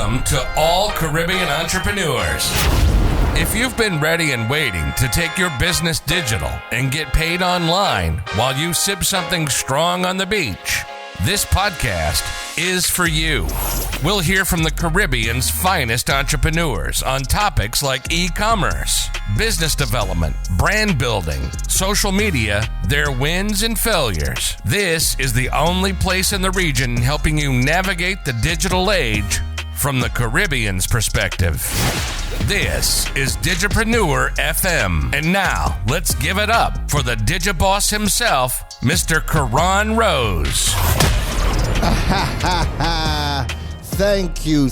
Welcome to all Caribbean entrepreneurs. If you've been ready and waiting to take your business digital and get paid online while you sip something strong on the beach, this podcast is for you. We'll hear from the Caribbean's finest entrepreneurs on topics like e-commerce, business development, brand building, social media, their wins and failures. This is the only place in the region helping you navigate the digital age from the Caribbean's perspective. This is Digipreneur FM. And now, let's give it up for the Digiboss himself, Mr. Karan Rose. Thank you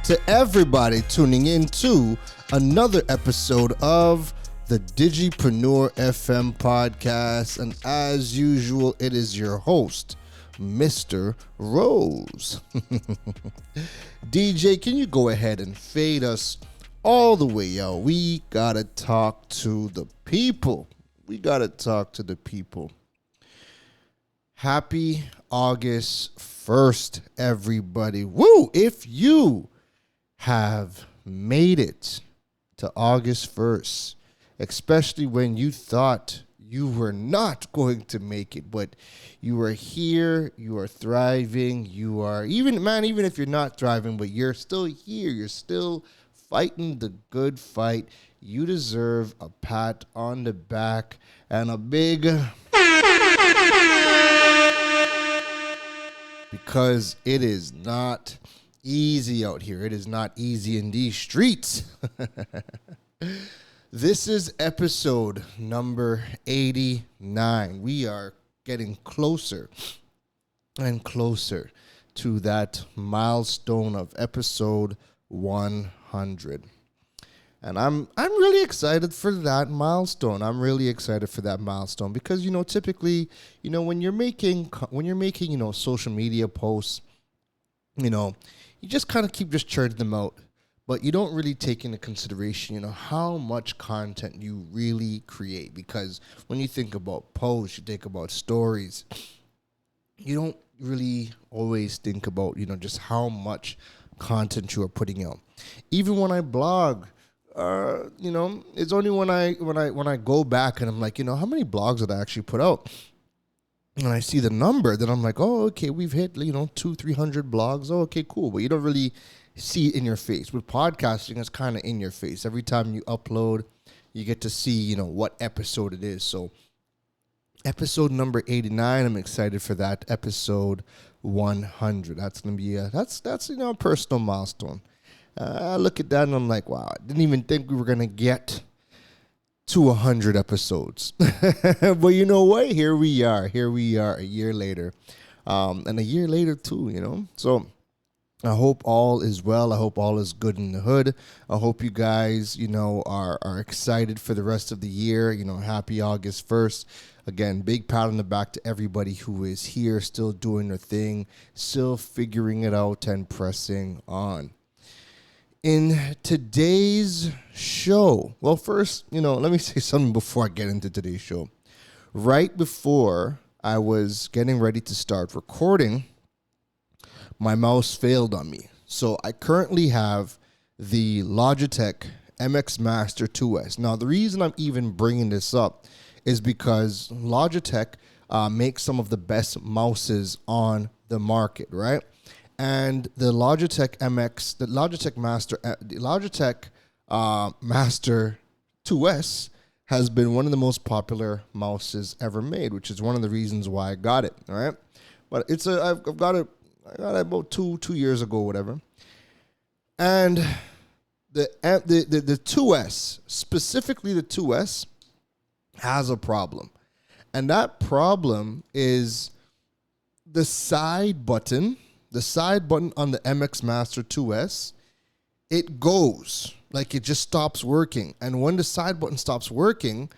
to everybody tuning in to another episode of the Digipreneur FM podcast. And as usual, it is your host, Mr. Rose. DJ, can you go ahead and fade us all the way out? We gotta talk to the people. Happy August 1st, everybody. Woo! If you have made it to August 1st, especially when you thought you were not going to make it, but you are here, you are thriving, you are, even if you're not thriving, but you're still here, you're still fighting the good fight, you deserve a pat on the back and a big... because it is not easy out here. It is not easy in these streets. This is episode number 89. We are getting closer and closer to that milestone of episode 100. And I'm really excited for that milestone. Because, typically, when you're making, social media posts, you just kind of keep churning them out. But you don't really take into consideration, how much content you really create. Because when you think about posts, you think about stories, you don't really always think about, just how much content you are putting out. Even when I blog, it's only when I go back and I'm like, how many blogs did I actually put out? And I see the number, then I'm like, oh, okay, we've hit, 200-300 blogs. Oh, okay, cool. But you don't really see it in your face. With podcasting, it's kind of in your face. Every time you upload, you get to see, what episode it is. So episode number 89, I'm excited for that. Episode 100. That's going to be that's a personal milestone. I look at that and I'm like, wow, I didn't even think we were going to get to 100 episodes. But you know what? Here we are a year later. And a year later too, So I hope all is well. I hope all is good in the hood. I hope you guys, are excited for the rest of the year. Happy August 1st. Again, big pat on the back to everybody who is here, still doing their thing, still figuring it out and pressing on. In today's show, well, first, let me say something before I get into today's show. Right before I was getting ready to start recording, my mouse failed on me. So I currently have the Logitech MX Master 2S. Now, the reason I'm even bringing this up is because Logitech makes some of the best mouses on the market, right? And the Logitech Master 2S has been one of the most popular mouses ever made, which is one of the reasons why I got it. All right, but I've got it about two years ago, whatever. And the 2S, specifically the 2S, has a problem, and that problem is the side button. The side button on the MX Master 2S, it goes, like it just stops working. And when the side button stops working,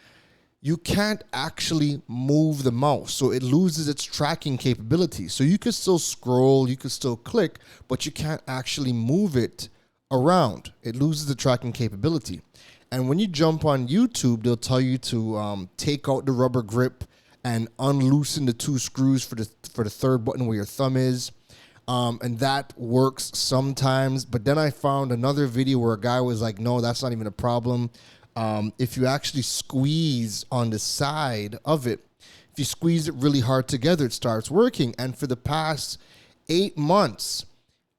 you can't actually move the mouse. So it loses its tracking capability. So you can still scroll, you can still click, but you can't actually move it around. It loses the tracking capability. And when you jump on YouTube, they'll tell you to take out the rubber grip and unloosen the two screws for the third button where your thumb is. And that works sometimes. But then I found another video where a guy was like, no, that's not even a problem. If you actually squeeze on the side of it, if you squeeze it really hard together, it starts working. And for the past 8 months,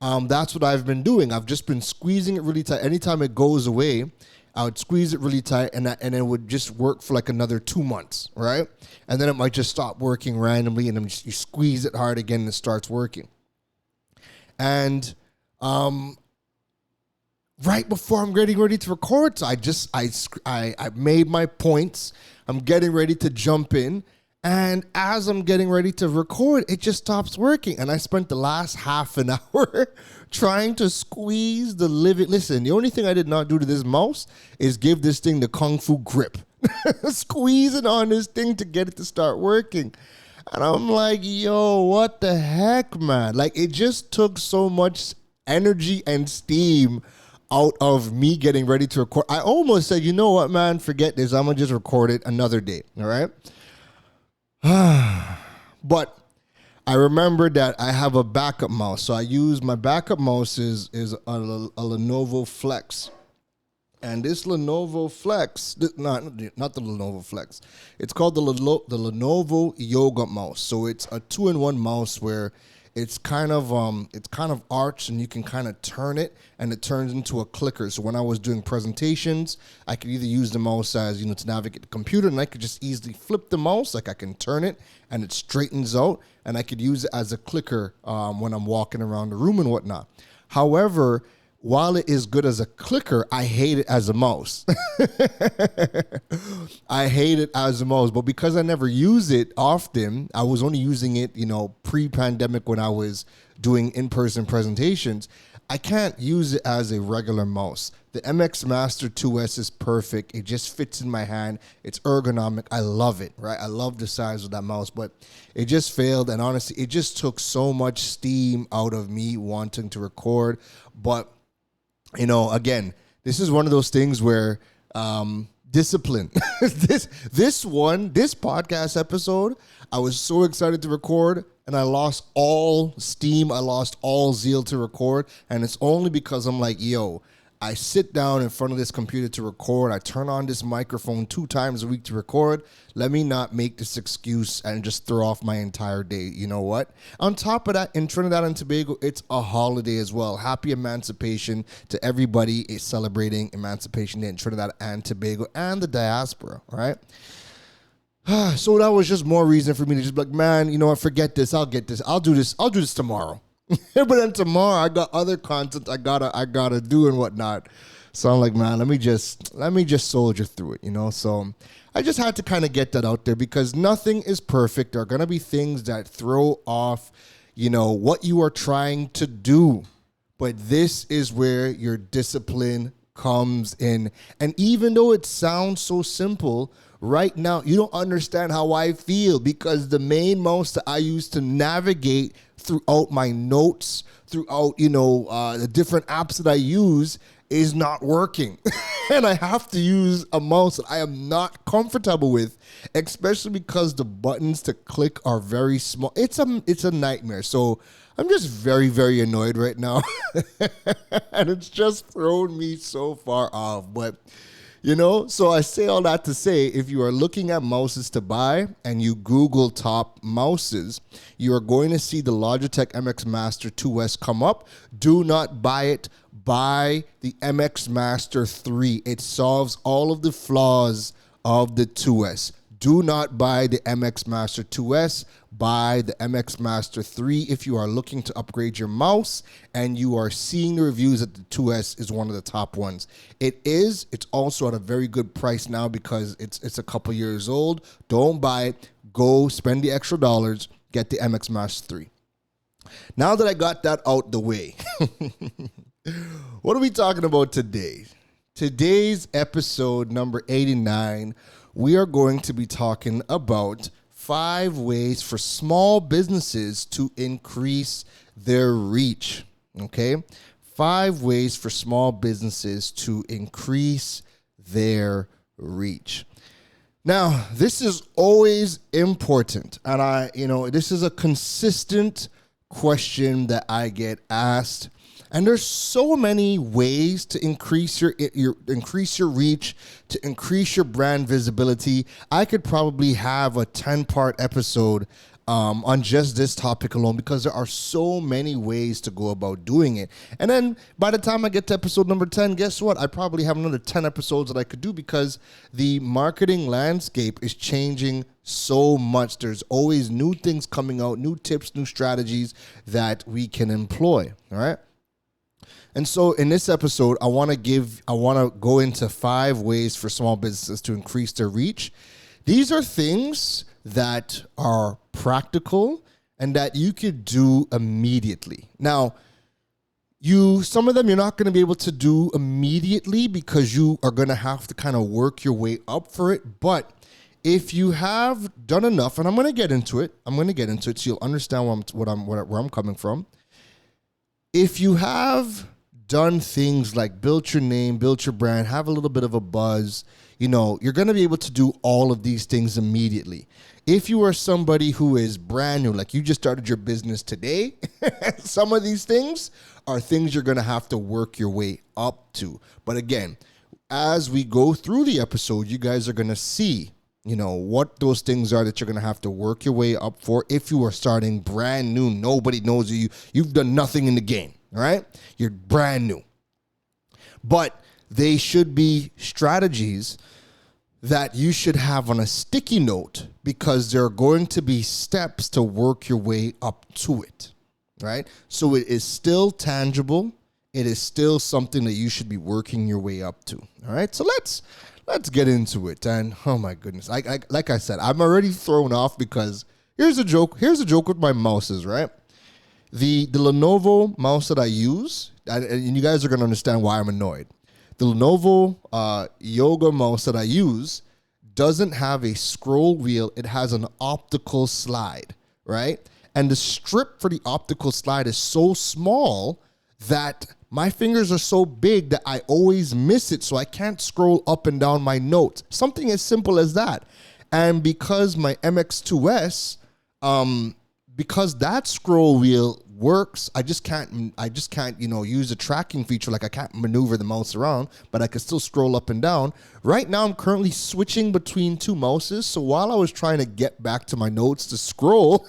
that's what I've been doing. I've just been squeezing it really tight. Anytime it goes away, I would squeeze it really tight, and it would just work for like another 2 months, right? And then it might just stop working randomly, and then you squeeze it hard again, and it starts working. And right before I'm getting ready to record, so I made my points. I'm getting ready to jump in. And as I'm getting ready to record, it just stops working. And I spent the last half an hour trying to squeeze the living. Listen, the only thing I did not do to this mouse is give this thing the Kung Fu grip. Squeezing on this thing to get it to start working. And I'm like, yo, what the heck, man? Like, it just took so much energy and steam out of me getting ready to record. I almost said, you know what, man? Forget this. I'm going to just record it another day, all right? But I remember that I have a backup mouse. So I use my backup mouse is a Lenovo Flex. And this Lenovo Flex, not the Lenovo Flex. It's called the Lenovo Yoga mouse. So it's a 2-in-1 mouse where it's kind of arched, and you can kind of turn it, and it turns into a clicker. So when I was doing presentations, I could either use the mouse as, to navigate the computer, and I could just easily flip the mouse, like I can turn it and it straightens out, and I could use it as a clicker when I'm walking around the room and whatnot. However, while it is good as a clicker, I hate it as a mouse. I hate it as a mouse. But because I never use it often, I was only using it, pre-pandemic when I was doing in-person presentations, I can't use it as a regular mouse. The MX Master 2S is perfect. It just fits in my hand. It's ergonomic. I love it, right? I love the size of that mouse, but it just failed. And honestly, it just took so much steam out of me wanting to record. But again, this is one of those things where discipline. this podcast episode, I was so excited to record, and I lost all steam. I lost all zeal to record, and it's only because I'm like, yo, I sit down in front of this computer to record. I turn on this microphone 2 times a week to record. Let me not make this excuse and just throw off my entire day. You know what? On top of that, in Trinidad and Tobago, it's a holiday as well. Happy Emancipation to everybody is celebrating Emancipation Day in Trinidad and Tobago and the diaspora, right? So that was just more reason for me to just be like, man, you know what? Forget this. I'll get this. I'll do this tomorrow. But then tomorrow I got other content I gotta do and whatnot. So I'm like, man, let me just soldier through it, So I just had to kind of get that out there because nothing is perfect. There are gonna be things that throw off, what you are trying to do. But this is where your discipline comes in. And even though it sounds so simple, right now you don't understand how I feel because the main mouse that I use to navigate throughout my notes, throughout, the different apps that I use is not working. And I have to use a mouse that I am not comfortable with, especially because the buttons to click are very small. It's a nightmare. So I'm just very, very annoyed right now. And it's just thrown me so far off. But so I say all that to say, if you are looking at mouses to buy and you Google top mouses, you are going to see the Logitech MX Master 2S come up. Do not buy it. Buy the MX Master 3. It solves all of the flaws of the 2S. Do not buy the MX Master 2S. Buy the MX Master 3 if you are looking to upgrade your mouse and you are seeing the reviews that the 2S is one of the top ones. It's also at a very good price now because it's a couple years old. Don't buy it. Go spend the extra dollars. Get the MX Master 3. Now that I got that out the way, what are we talking about today? Today's episode number 89, we are going to be talking about 5 ways for small businesses to increase their reach. Okay? 5 ways for small businesses to increase their reach. Now, this is always important. And this is a consistent question that I get asked. And there's so many ways to increase your reach, to increase your brand visibility. I could probably have a 10-part episode on just this topic alone, because there are so many ways to go about doing it. And then by the time I get to episode number 10, guess what? I probably have another 10 episodes that I could do, because the marketing landscape is changing so much. There's always new things coming out, new tips, new strategies that we can employ. All right. And so in this episode, I want to go into 5 ways for small businesses to increase their reach. These are things that are practical and that you could do immediately. Now, some of them you're not going to be able to do immediately, because you are going to have to kind of work your way up for it. But if you have done enough, and I'm going to get into it so you'll understand where I'm coming from. If you have done things like built your name, built your brand, have a little bit of a buzz, you're going to be able to do all of these things immediately. If you are somebody who is brand new, like you just started your business today, some of these things are things you're going to have to work your way up to. But again, as we go through the episode, you guys are going to see, what those things are that you're going to have to work your way up for. If you are starting brand new, nobody knows you, you've done nothing in the game, all right? You're brand new. But they should be strategies that you should have on a sticky note, because there are going to be steps to work your way up to it, right? So it is still tangible. It is still something that you should be working your way up to, all right? So let's get into it. And oh my goodness, like I said, I'm already thrown off, because here's a joke with my mouses, right? The Lenovo mouse that I use, and you guys are going to understand why I'm annoyed. The Lenovo Yoga mouse that I use doesn't have a scroll wheel. It has an optical slide, right? And the strip for the optical slide is so small that my fingers are so big that I always miss it, so I can't scroll up and down my notes. Something as simple as that. And because my MX2S, because that scroll wheel works, I just can't, use the tracking feature. Like I can't maneuver the mouse around, but I can still scroll up and down. Right now, I'm currently switching between 2 mouses. So while I was trying to get back to my notes to scroll,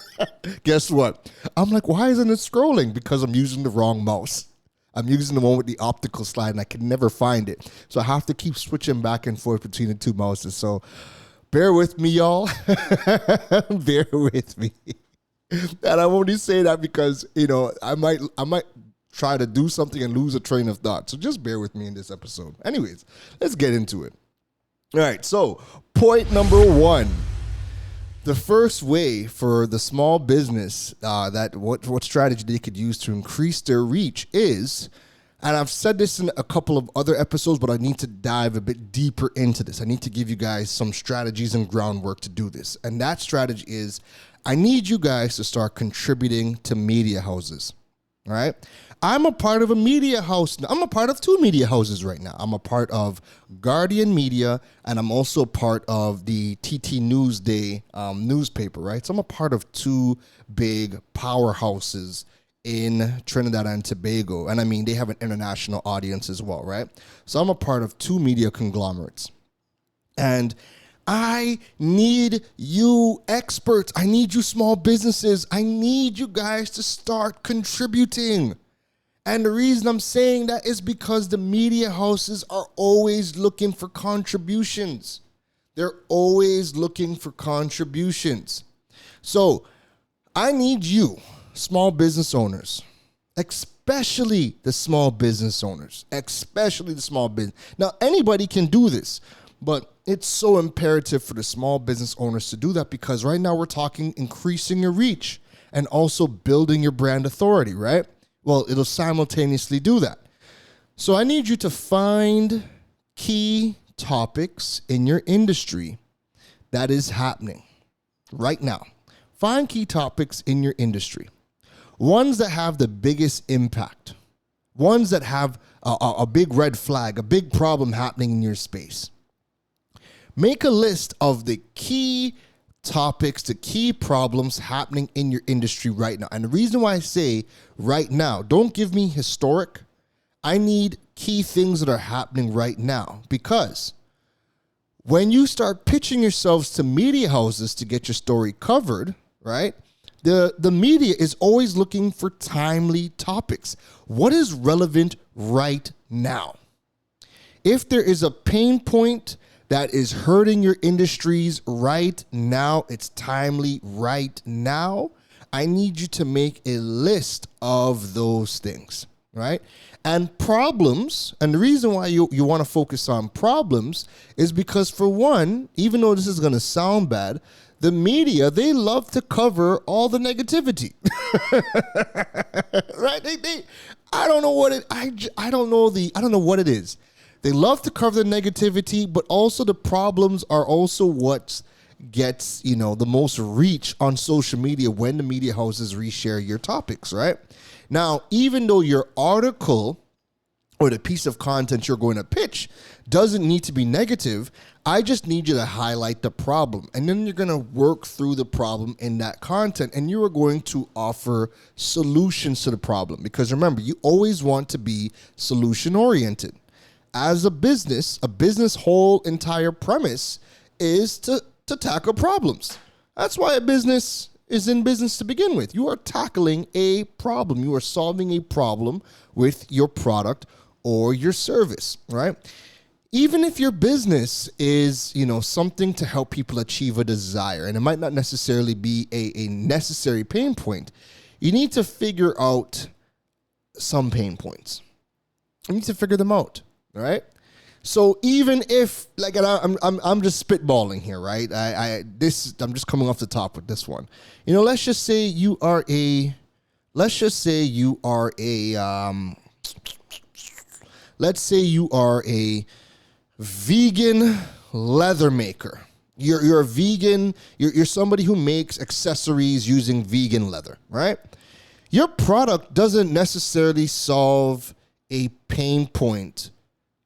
guess what? I'm like, why isn't it scrolling? Because I'm using the wrong mouse. I'm using the one with the optical slide, and I can never find it. So I have to keep switching back and forth between the 2 mouses. So bear with me, y'all. Bear with me. And I'm only saying that because, I might try to do something and lose a train of thought. So just bear with me in this episode. Anyways, let's get into it. All right, so point number 1. The first way for the small business what strategy they could use to increase their reach is, and I've said this in a couple of other episodes, but I need to dive a bit deeper into this. I need to give you guys some strategies and groundwork to do this. And that strategy is, I need you guys to start contributing to media houses. All right. I'm a part of a media house. I'm a part of 2 media houses right now. I'm a part of Guardian Media, and I'm also part of the TT Newsday newspaper, right? So I'm a part of 2 big powerhouses in Trinidad and Tobago. And I mean, they have an international audience as well, right? So I'm a part of 2 media conglomerates. And I need you experts. I need you small businesses. I need you guys to start contributing. And the reason I'm saying that is because the media houses are always looking for contributions. They're always looking for contributions. So I need you, small business owners, especially the small business owners, especially the small business. Now, anybody can do this, but it's so imperative for the small business owners to do that, because right now we're talking increasing your reach and also building your brand authority, right? Well, it'll simultaneously do that. So I need you to find key topics in your industry that is happening right now. Find key topics in your industry. Ones that have the biggest impact. Ones that have a big red flag, a big problem happening in your space. Make a list of the key topics, the key problems happening in your industry right now. And the reason why I say right now, don't give me historic. I need key things that are happening right now, because when you start pitching yourselves to media houses to get your story covered, right? The media is always looking for timely topics. What is relevant right now? If there is a pain point that is hurting your industries right now, it's timely right now, I need you to make a list of those things, right? And problems, and the reason why you want to focus on problems is because, for one, even though this is going to sound bad, the media, they love to cover all the negativity. Right? I don't know what it I don't know what it is. They love to cover the negativity, but also the problems are also what gets, the most reach on social media when the media houses reshare your topics, right? Now, even though your article or the piece of content you're going to pitch doesn't need to be negative, I just need you to highlight the problem. And then you're going to work through the problem in that content, and you are going to offer solutions to the problem. Because remember, you always want to be solution-oriented. As a business whole entire premise is to tackle problems. That's why a business is in business to begin with. You are tackling a problem. You are solving a problem with your product or your service, right? Even if your business is, something to help people achieve a desire, and it might not necessarily be a necessary pain point, you need to figure out some pain points. You need to figure them out, right? So even if, I'm just spitballing here, right? I'm just coming off the top with this one. Let's just say you are a vegan leather maker. You're a vegan. You're somebody who makes accessories using vegan leather, right? Your product doesn't necessarily solve a pain point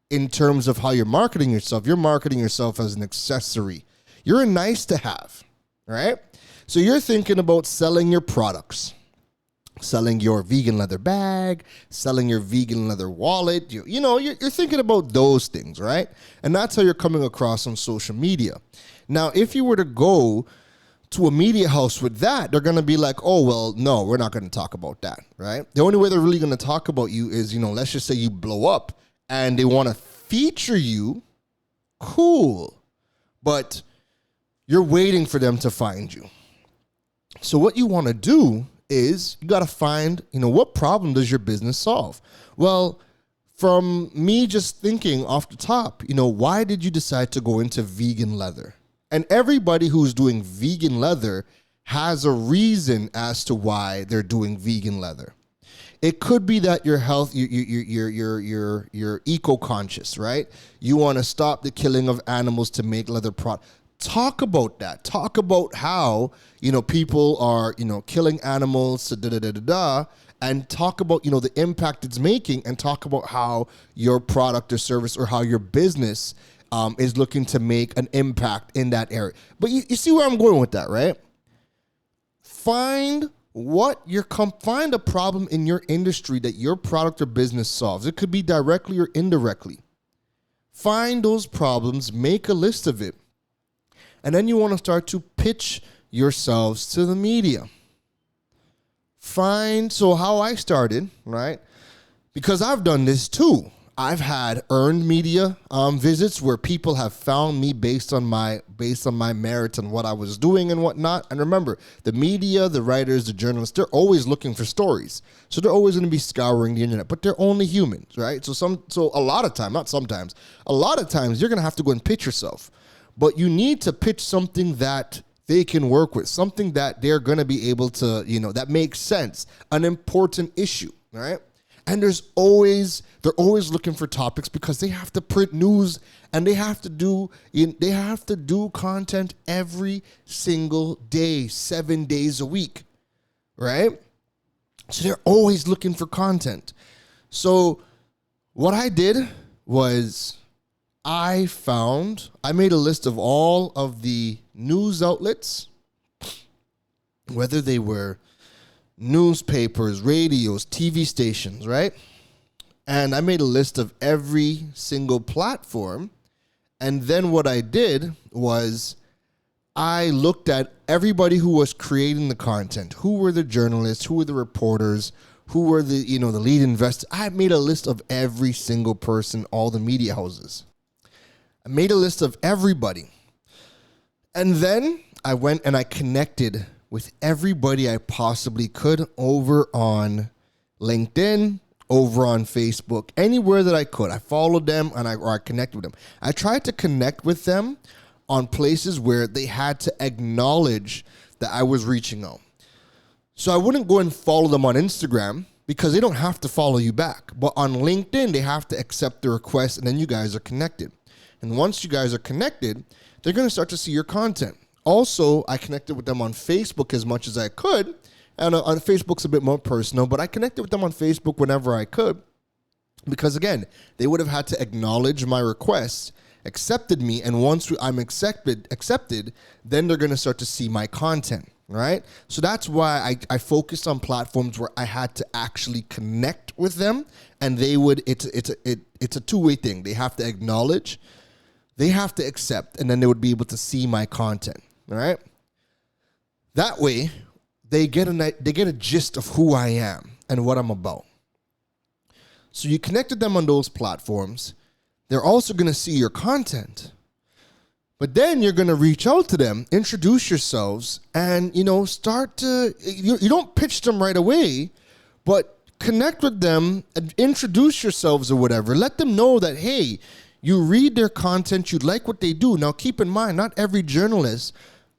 in terms of how you're marketing yourself. You're marketing yourself as an accessory. You're a nice to have, right? So you're thinking about selling your products, selling your vegan leather bag, selling your vegan leather wallet. You're thinking about those things, right? And that's how you're coming across on social media. Now, if you were to go to a media house with that, they're going to be like, oh, well, no, we're not going to talk about that, right? The only way they're really going to talk about you is, let's just say you blow up and they want to feature you. Cool. But you're waiting for them to find you. So what you want to do is you got to find, what problem does your business solve? Well, from me just thinking off the top, why did you decide to go into vegan leather? And everybody who's doing vegan leather has a reason as to why they're doing vegan leather. It could be that you're eco-conscious, right? You want to stop the killing of animals to make leather products. Talk about that. Talk about how, people are, killing animals, and talk about, the impact it's making, and talk about how your product or service or how your business is looking to make an impact in that area. But you see where I'm going with that, right? Find a problem in your industry that your product or business solves. It could be directly or indirectly. Find those problems, make a list of it, and then you want to start to pitch yourselves to the media. So how I started, right? Because I've done this too. I've had earned media visits where people have found me based on my merits and what I was doing and whatnot. And remember, the media, the writers, the journalists, they're always looking for stories. So they're always going to be scouring the internet, but they're only humans, right? So a lot of times you're going to have to go and pitch yourself. But you need to pitch something that they can work with, something that they're going to be able to, that makes sense, an important issue, right? And they're always looking for topics because they have to print news and they have to do content every single day, 7 days a week, right? So they're always looking for content. So what I did was I made a list of all of the news outlets, whether they were newspapers, radios, TV stations, right? And I made a list of every single platform. And then what I did was I looked at everybody who was creating the content. Who were the journalists? Who were the reporters? Who were the, the lead investors? I made a list of every single person, all the media houses. I made a list of everybody. And then I went and I connected with everybody I possibly could over on LinkedIn, over on Facebook, anywhere that I could. I followed them and I connected with them. I tried to connect with them on places where they had to acknowledge that I was reaching out. So I wouldn't go and follow them on Instagram because they don't have to follow you back. But on LinkedIn, they have to accept the request, and then you guys are connected. And once you guys are connected, they're going to start to see your content. Also, I connected with them on Facebook as much as I could. And on Facebook's a bit more personal, but I connected with them on Facebook whenever I could. Because again, they would have had to acknowledge my request, accepted me, and once I'm accepted, then they're going to start to see my content. Right? So that's why I focused on platforms where I had to actually connect with them, and they would. It's a two-way thing. They have to acknowledge, they have to accept, and then they would be able to see my content. All right. That way, they get a gist of who I am and what I'm about. So you connected them on those platforms. They're also going to see your content. But then you're going to reach out to them, introduce yourselves, and, start to, you don't pitch them right away, but connect with them, introduce yourselves or whatever. Let them know that, hey, you read their content, you like what they do. Now, keep in mind, not every journalist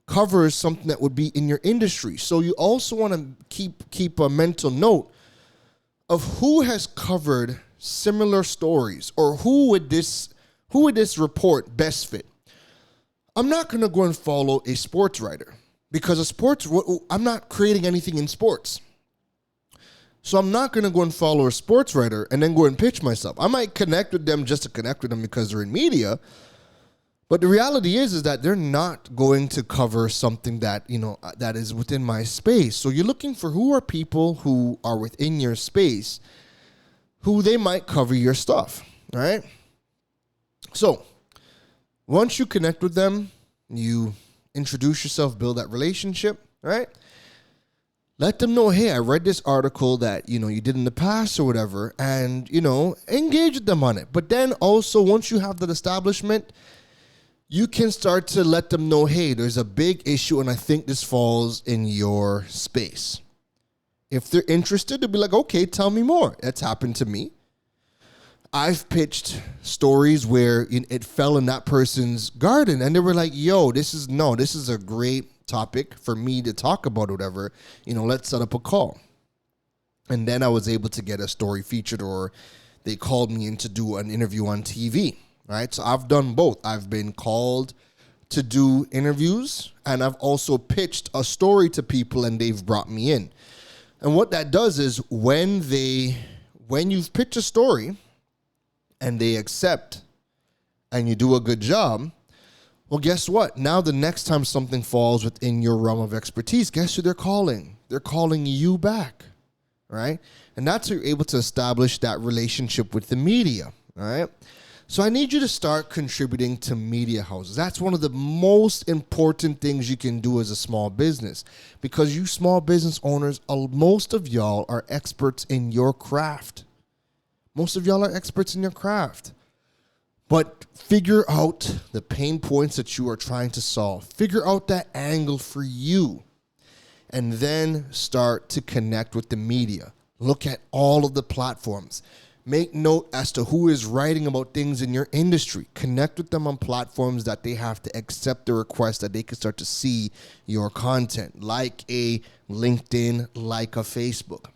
covers something that would be in your industry. So you also want to keep a mental note of who has covered similar stories, or who would this report best fit. I'm not going to go and follow a sports writer because I'm not creating anything in sports. So I'm not going to go and follow a sports writer and then go and pitch myself. I might connect with them just to connect with them because they're in media. But the reality is that they're not going to cover something that, that is within my space. So you're looking for who are people who are within your space, who they might cover your stuff, all right? So once you connect with them, you introduce yourself, build that relationship, right? Let them know, hey, I read this article that, you did in the past or whatever, and, engage with them on it. But then also, once you have that establishment, you can start to let them know, hey, there's a big issue, and I think this falls in your space. If they're interested, they'll be like, okay, tell me more. That's happened to me. I've pitched stories where it fell in that person's garden, and they were like, yo, this is a great topic for me to talk about or whatever. Let's set up a call. And then I was able to get a story featured, or they called me in to do an interview on TV, right? So I've done both. I've been called to do interviews, and I've also pitched a story to people, and they've brought me in. And what that does is when you've pitched a story and they accept and you do a good job, well, guess what? Now the next time something falls within your realm of expertise, guess who they're calling? They're calling you back, right? And that's how you're able to establish that relationship with the media, all right? So I need you to start contributing to media houses. That's one of the most important things you can do as a small business, because you small business owners, most of y'all are experts in your craft. Most of y'all are experts in your craft. But figure out the pain points that you are trying to solve. Figure out that angle for you. And then start to connect with the media. Look at all of the platforms. Make note as to who is writing about things in your industry. Connect with them on platforms that they have to accept the request, that they can start to see your content, like a LinkedIn, like a Facebook.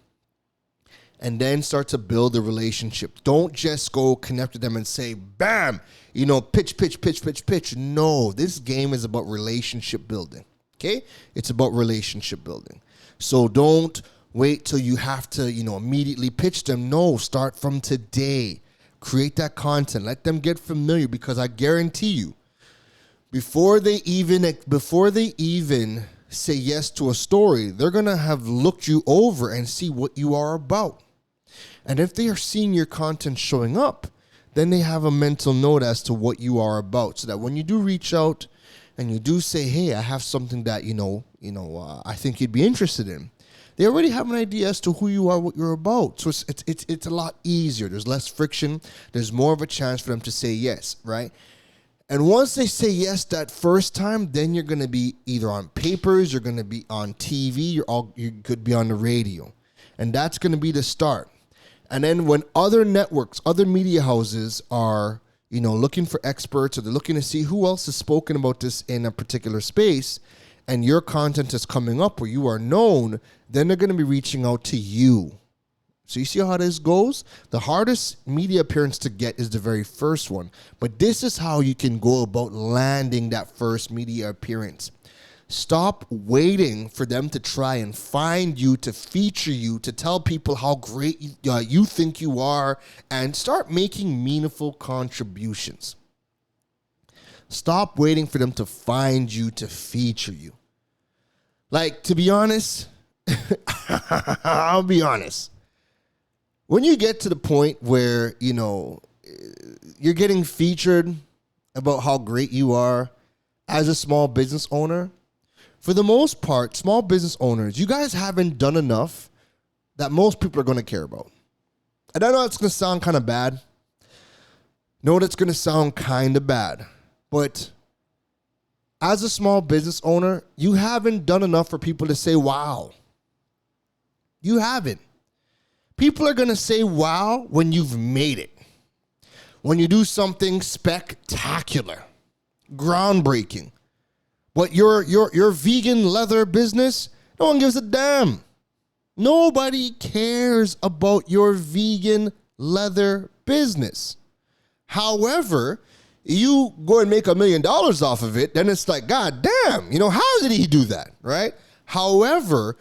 And then start to build a relationship. Don't just go connect with them and say, bam, pitch. No, this game is about relationship building, okay? It's about relationship building. So don't wait till you have to, immediately pitch them. No, start from today. Create that content. Let them get familiar, because I guarantee you, before they even say yes to a story, they're going to have looked you over and see what you are about. And if they are seeing your content showing up, then they have a mental note as to what you are about, so that when you do reach out and you do say, hey, I have something that, I think you'd be interested in, they already have an idea as to who you are, what you're about. So it's a lot easier. There's less friction. There's more of a chance for them to say yes, right? And once they say yes that first time, then you're going to be either on papers, you're going to be on TV, you could be on the radio. And that's going to be the start. And then when other networks, other media houses are, looking for experts, or they're looking to see who else has spoken about this in a particular space, and your content is coming up where you are known, then they're going to be reaching out to you. So you see how this goes? The hardest media appearance to get is the very first one. But this is how you can go about landing that first media appearance. Stop waiting for them to try and find you, to feature you, to tell people how great you think you are, and start making meaningful contributions. Stop waiting for them to find you, to feature you. Like, to be honest, I'll be honest. When you get to the point where, you're getting featured about how great you are as a small business owner, for the most part, small business owners, you guys haven't done enough that most people are going to care about. And I know it's going to sound kind of bad. Know that's going to sound kind of bad. But as a small business owner, you haven't done enough for people to say, wow. You haven't. People are going to say, wow, when you've made it. When you do something spectacular, groundbreaking. But your vegan leather business, no one gives a damn. Nobody cares about your vegan leather business. However, you go and make $1 million off of it, then it's like, God damn, how did he do that, right? However,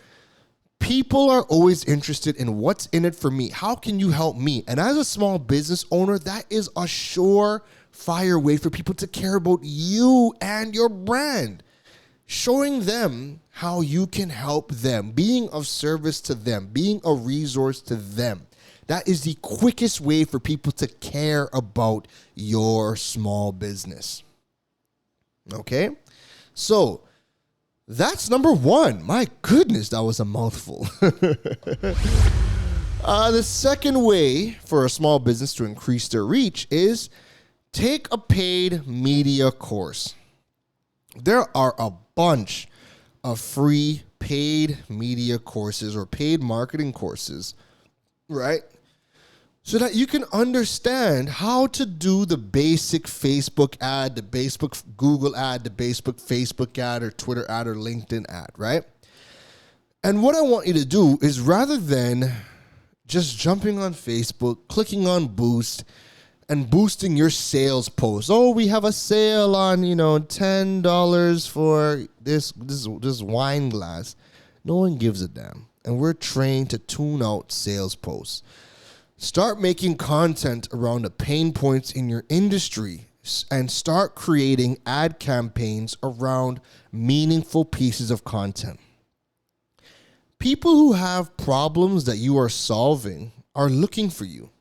people are always interested in what's in it for me. How can you help me? And as a small business owner, that is a surefire way for people to care about you and your brand. Showing them how you can help them, being of service to them, being a resource to them. That is the quickest way for people to care about your small business. Okay? So, that's number one. My goodness, that was a mouthful. The second way for a small business to increase their reach is take a paid media course. There are a bunch of free paid media courses or paid marketing courses, right? So that you can understand how to do the basic Facebook ad, the basic Google ad, the basic Facebook ad or Twitter ad or LinkedIn ad, right? And what I want you to do is, rather than just jumping on Facebook, clicking on Boost, and boosting your sales post. Oh, we have a sale on, $10 for this wine glass. No one gives a damn. And we're trained to tune out sales posts. Start making content around the pain points in your industry and start creating ad campaigns around meaningful pieces of content. People who have problems that you are solving are looking for you.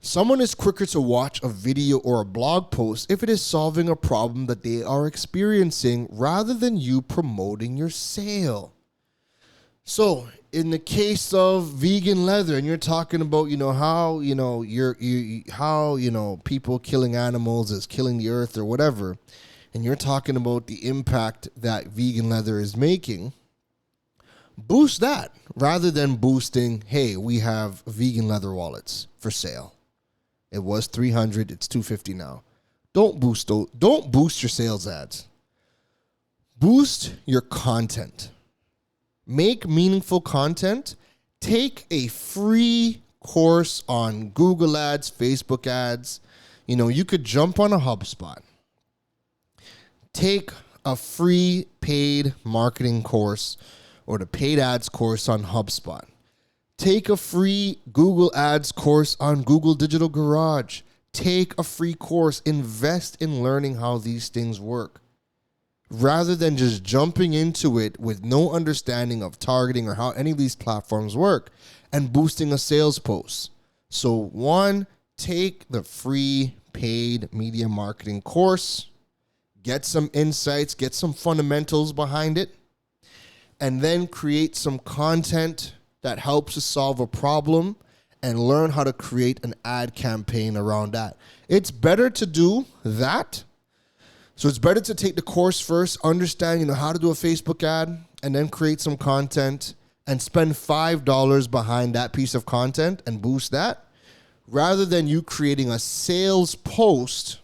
Someone is quicker to watch a video or a blog post if it is solving a problem that they are experiencing rather than you promoting your sale. So, in the case of vegan leather, and you're talking about, how people killing animals is killing the earth or whatever, and you're talking about the impact that vegan leather is making, boost that rather than boosting, hey, we have vegan leather wallets for sale. It was $300, it's $250 now. Don't boost your sales ads. Boost your content. Make meaningful content. Take a free course on Google Ads, Facebook ads. You could jump on a HubSpot. Take a free paid marketing course or the paid ads course on HubSpot. Take a free Google Ads course on Google Digital Garage. Take a free course. Invest in learning how these things work. rather than just jumping into it with no understanding of targeting or how any of these platforms work and boosting a sales post. So one, take the free paid media marketing course, get some insights, get some fundamentals behind it, and then create some content that helps to solve a problem and learn how to create an ad campaign around that. It's better to do that. So it's better to take the course first, understand, how to do a Facebook ad, and then create some content and spend $5 behind that piece of content and boost that, rather than you creating a sales post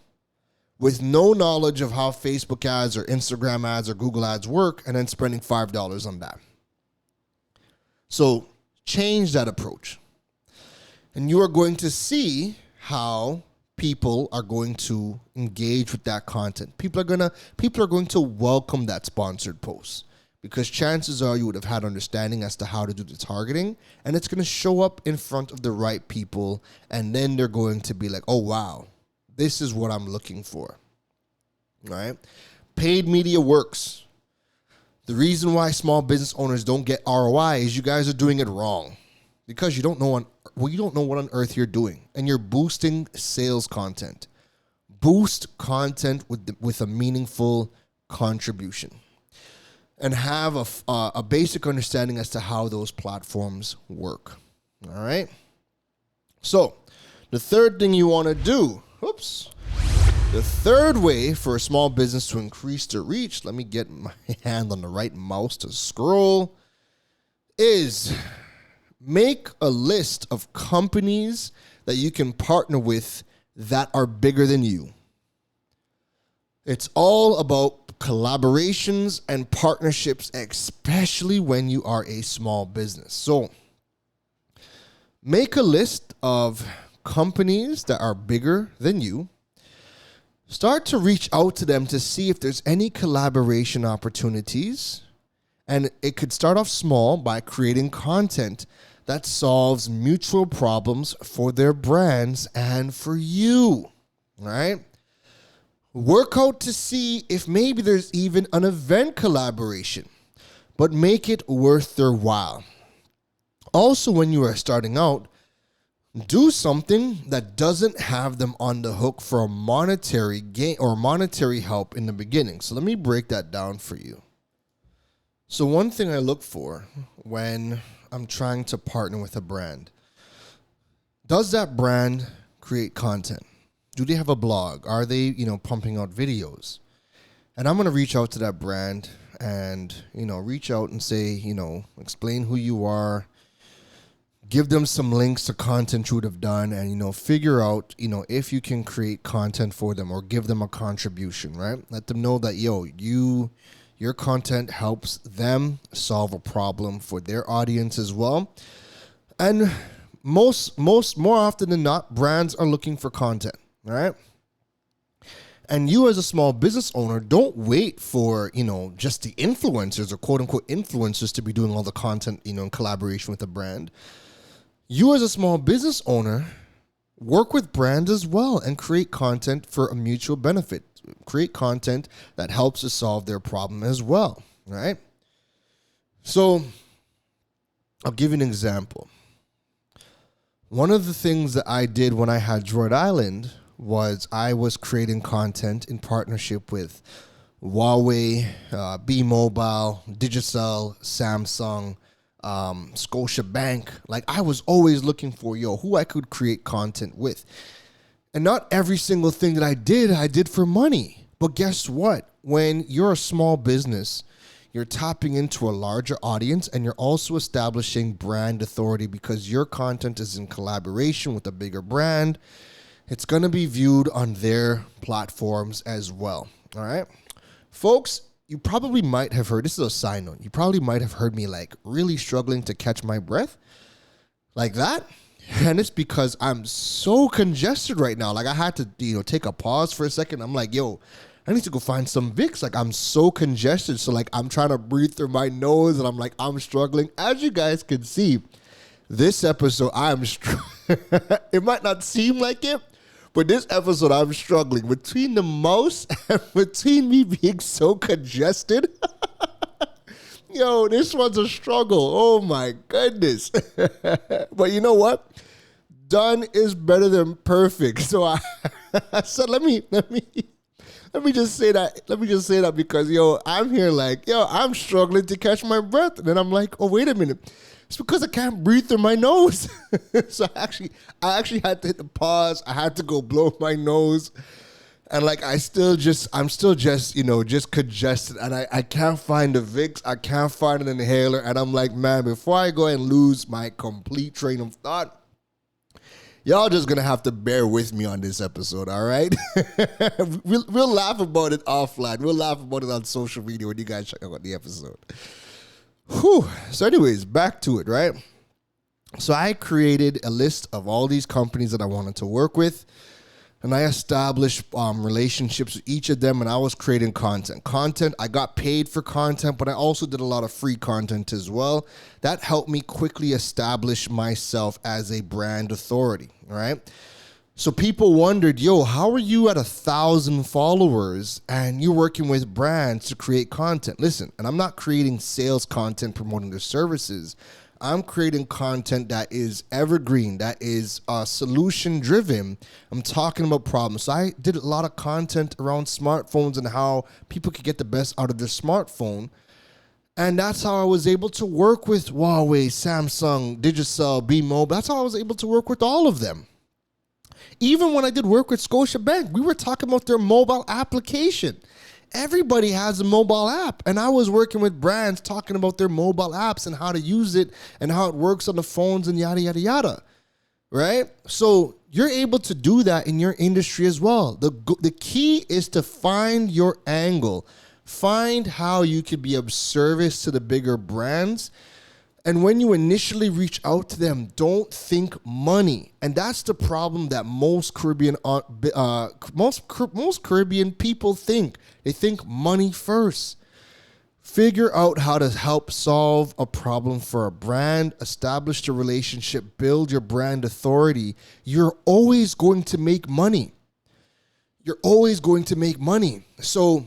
with no knowledge of how Facebook ads or Instagram ads or Google ads work and then spending $5 on that. So change that approach. And you are going to see how people are going to engage with that content. People are going to welcome that sponsored post, because chances are you would have had understanding as to how to do the targeting, and it's going to show up in front of the right people, and then they're going to be like, oh, wow, this is what I'm looking for. All right? Paid media works. The reason why small business owners don't get ROI is you guys are doing it wrong, because you don't know what on earth you're doing, and you're boosting sales content. Boost content with a meaningful contribution, and have a basic understanding as to how those platforms work. All right? So the third thing you want to do, the third way for a small business to increase their reach, let me get my hand on the right mouse to scroll, is make a list of companies that you can partner with that are bigger than you. It's all about collaborations and partnerships, especially when you are a small business. So make a list of companies that are bigger than you. Start to reach out to them to see if there's any collaboration opportunities. And it could start off small by creating content that solves mutual problems for their brands and for you. All right? Work out to see if maybe there's even an event collaboration, but make it worth their while. Also, when you are starting out, do something that doesn't have them on the hook for a monetary gain or monetary help in the beginning. So let me break that down for you. So one thing I look for when I'm trying to partner with a brand, does that brand create content? Do they have a blog? Are they, pumping out videos? And I'm going to reach out to that brand and, reach out and say, explain who you are, give them some links to content you would have done, and, figure out, if you can create content for them or give them a contribution, right? Let them know that, your content helps them solve a problem for their audience as well. And more often than not, brands are looking for content. All right. And you as a small business owner, don't wait for, just the influencers or quote unquote influencers to be doing all the content, in collaboration with a brand. You as a small business owner, work with brands as well and create content for a mutual benefit. Create content that helps to solve their problem as well. All right. So I'll give you an example. One of the things that I did when I had Droid Island was I was creating content in partnership with Huawei, B-Mobile, Digicel, Samsung, Scotiabank. Like, I was always looking for, who I could create content with. And not every single thing that I did for money. But guess what? When you're a small business, you're tapping into a larger audience, and you're also establishing brand authority because your content is in collaboration with a bigger brand. It's going to be viewed on their platforms as well. All right. Folks, you probably might have heard, this is a side note, you probably might have heard me really struggling to catch my breath like that. And it's because I'm so congested right now. I had to, take a pause for a second. I'm like, I need to go find some Vicks. I'm so congested. So I'm trying to breathe through my nose, and I'm struggling. As you guys can see, this episode, it might not seem like it, But this episode, I'm struggling between the mouse and between me being so congested. Yo, this one's a struggle. Oh my goodness. But you know what? Done is better than perfect. So I said, let me just say that. Let me just say that because I'm here like, I'm struggling to catch my breath. And then I'm like, oh, wait a minute. It's because I can't breathe through my nose. So I actually had to hit the pause. I had to go blow my nose. And like I'm still just just congested, and I can't find the Vicks, I can't find an inhaler, and I'm like, man, before I go and lose my complete train of thought, y'all just gonna have to bear with me on this episode, all right? We'll laugh about it offline. We'll laugh about it on social media when you guys check out the episode. Whew. So, anyways, back to it, right? So I created a list of all these companies that I wanted to work with. And I established relationships with each of them, and I was creating content. I got paid for content, but I also did a lot of free content as well. That helped me quickly establish myself as a brand authority, all right? So people wondered, how are you at 1,000 followers and you're working with brands to create content? Listen, and I'm not creating sales content promoting their services. I'm creating content that is evergreen, that is solution-driven. I'm talking about problems. So I did a lot of content around smartphones and how people could get the best out of their smartphone. And that's how I was able to work with Huawei, Samsung, Digicel, B-Mobile. That's how I was able to work with all of them. Even when I did work with Scotiabank, we were talking about their mobile application. Everybody has a mobile app, and I was working with brands talking about their mobile apps and how to use it and how it works on the phones and yada, yada, yada, right? So you're able to do that in your industry as well. The key is to find your angle, find how you can be of service to the bigger brands. And when you initially reach out to them, don't think money. And that's the problem that most Caribbean people think. They think money first. Figure out how to help solve a problem for a brand, establish the relationship, build your brand authority. You're always going to make money. You're always going to make money. So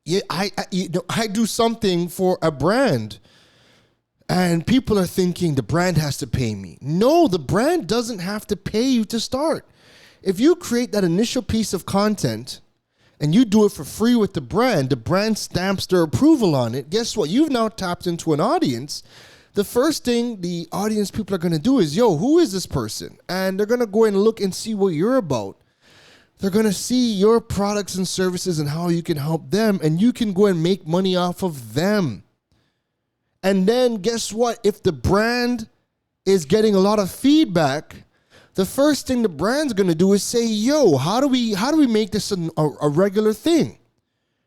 yeah, I do something for a brand. And people are thinking the brand has to pay me. No, the brand doesn't have to pay you to start. If you create that initial piece of content and you do it for free with the brand stamps their approval on it. Guess what? You've now tapped into an audience. The first thing the audience people are going to do is, who is this person? And they're going to go and look and see what you're about. They're going to see your products and services and how you can help them. And you can go and make money off of them. And then guess what? If the brand is getting a lot of feedback, the first thing the brand's going to do is say, how do we make this a regular thing?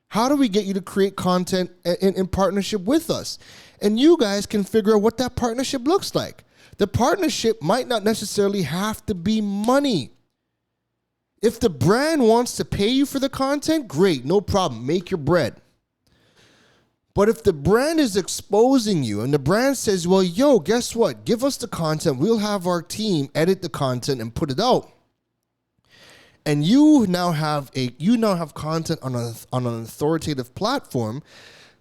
How do we get you to create content in partnership with us? And you guys can figure out what that partnership looks like. The partnership might not necessarily have to be money. If the brand wants to pay you for the content, great, no problem. Make your bread. But if the brand is exposing you and the brand says, guess what? Give us the content. We'll have our team edit the content and put it out. And you now have content on an authoritative platform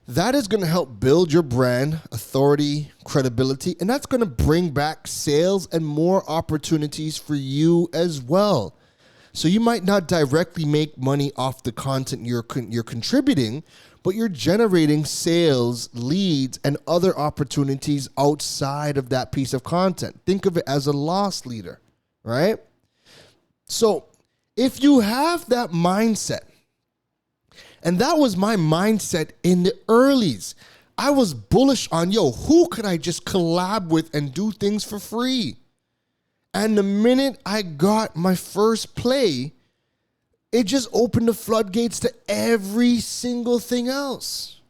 that is going to help build your brand authority, credibility, and that's going to bring back sales and more opportunities for you as well. So you might not directly make money off the content you're contributing, but you're generating sales, leads, and other opportunities outside of that piece of content. Think of it as a loss leader, right? So if you have that mindset, and that was my mindset in the earlies, I was bullish on, who could I just collab with and do things for free? And the minute I got my first play, it just opened the floodgates to every single thing else.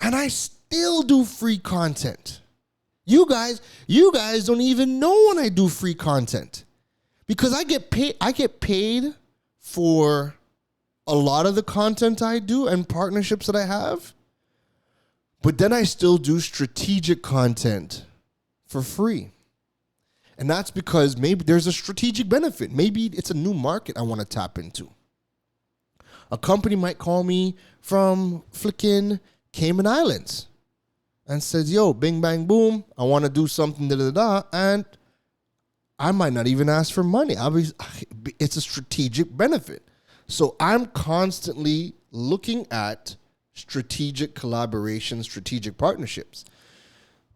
And I still do free content. You guys don't even know when I do free content. Because I get paid for a lot of the content I do and partnerships that I have. But then I still do strategic content for free. And that's because maybe there's a strategic benefit. Maybe it's a new market I want to tap into. A company might call me from flicking Cayman Islands and says, yo, bing, bang, boom, I want to do something, da-da-da-da, and I might not even ask for money. It's a strategic benefit. So I'm constantly looking at strategic collaboration, strategic partnerships.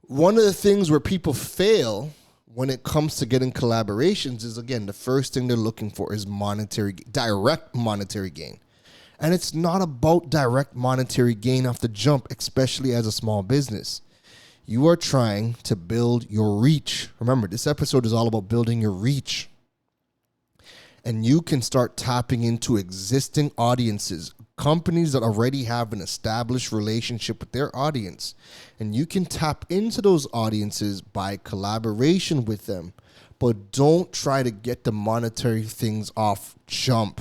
One of the things where people fail when it comes to getting collaborations is, again, the first thing they're looking for is direct monetary gain. And it's not about direct monetary gain off the jump, especially as a small business. You are trying to build your reach. Remember, this episode is all about building your reach. And you can start tapping into existing audiences, companies that already have an established relationship with their audience. And you can tap into those audiences by collaboration with them. But don't try to get the monetary things off jump.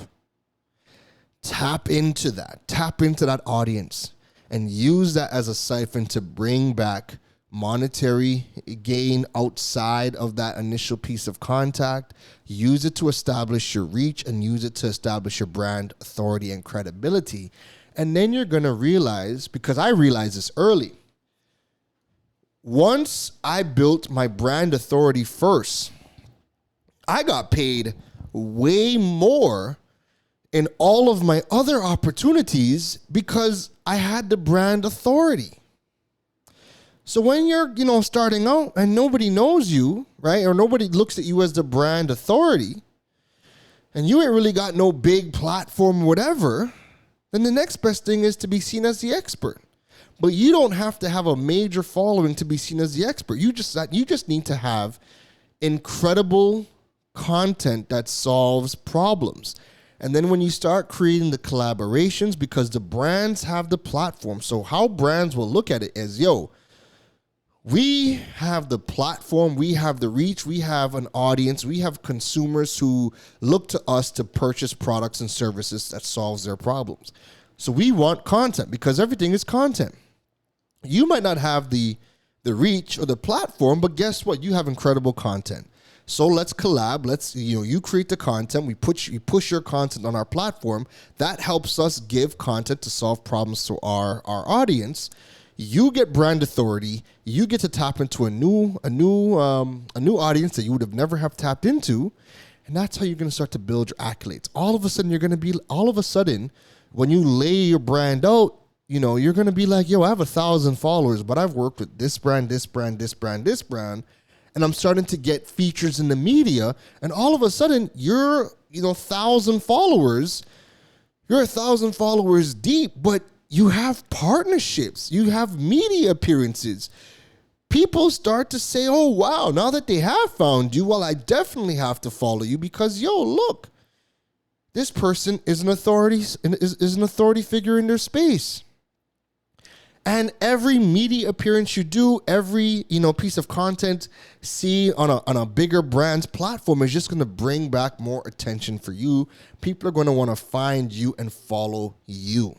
Tap into that audience, and use that as a siphon to bring back monetary gain outside of that initial piece of contact. Use it to establish your reach and use it to establish your brand authority and credibility. And then you're going to realize, because I realized this early, once I built my brand authority first, I got paid way more in all of my other opportunities because I had the brand authority. So when you're, starting out and nobody knows you, right? Or nobody looks at you as the brand authority, and you ain't really got no big platform or whatever, then the next best thing is to be seen as the expert. But you don't have to have a major following to be seen as the expert. You just need to have incredible content that solves problems. And then when you start creating the collaborations, because the brands have the platform. So how brands will look at it is, yo, we have the platform, we have the reach, we have an audience, we have consumers who look to us to purchase products and services that solves their problems. So we want content because everything is content. You might not have the reach or the platform, but guess what? You have incredible content. So let's collab. You create the content. We push your content on our platform. That helps us give content to solve problems to our audience. You get brand authority. You get to tap into a new audience that you would have never have tapped into, and that's how you're going to start to build your accolades. All of a sudden, when you lay your brand out, you're going to be like, yo, I have 1,000 followers, but I've worked with this brand, this brand, this brand, this brand. And I'm starting to get features in the media, and all of a sudden, you're 1,000 followers. You're 1,000 followers deep, but you have partnerships. You have media appearances. People start to say, "Oh wow! Now that they have found you, well, I definitely have to follow you because look, this person is an authority is an authority figure in their space." And every media appearance you do, every piece of content see on a bigger brand's platform is just going to bring back more attention for you. People are going to want to find you and follow you.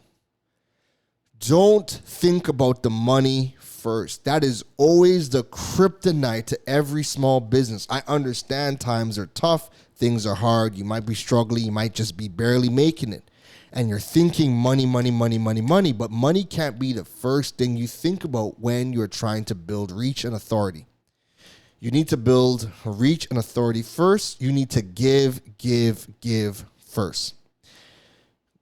Don't think about the money first. That is always the kryptonite to every small business. I understand times are tough, things are hard. You might be struggling, you might just be barely making it. And you're thinking money, but money can't be the first thing you think about when you're trying to build reach and authority. You need to build reach and authority first. You need to give first.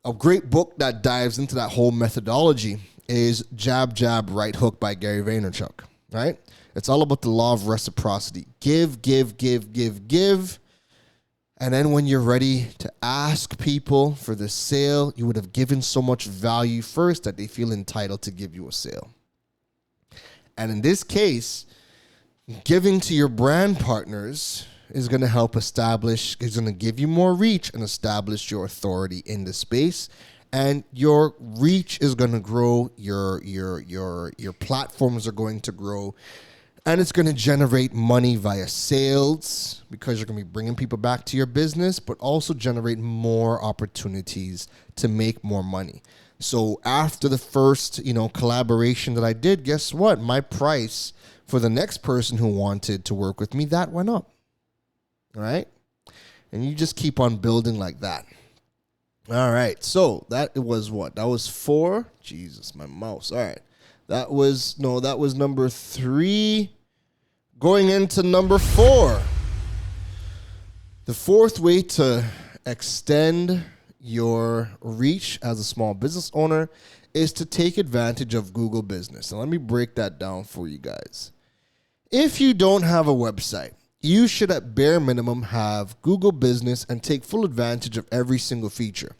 A great book that dives into that whole methodology is Jab, Jab, Right Hook by Gary Vaynerchuk, right? It's all about the law of reciprocity. Give. And then when you're ready to ask people for the sale, you would have given so much value first that they feel entitled to give you a sale. And in this case, giving to your brand partners is going to help is going to give you more reach and establish your authority in the space. And your reach is going to grow, your platforms are going to grow, and it's going to generate money via sales because you're going to be bringing people back to your business, but also generate more opportunities to make more money. So after the first, collaboration that I did, guess what? My price for the next person who wanted to work with me, that went up. All right. And you just keep on building like that. All right. So that was what? That was 4. Jesus, my mouse. All right. That was number 3. Going into number 4. The fourth way to extend your reach as a small business owner is to take advantage of Google Business. And let me break that down for you guys. If you don't have a website, you should at bare minimum have Google Business and take full advantage of every single feature.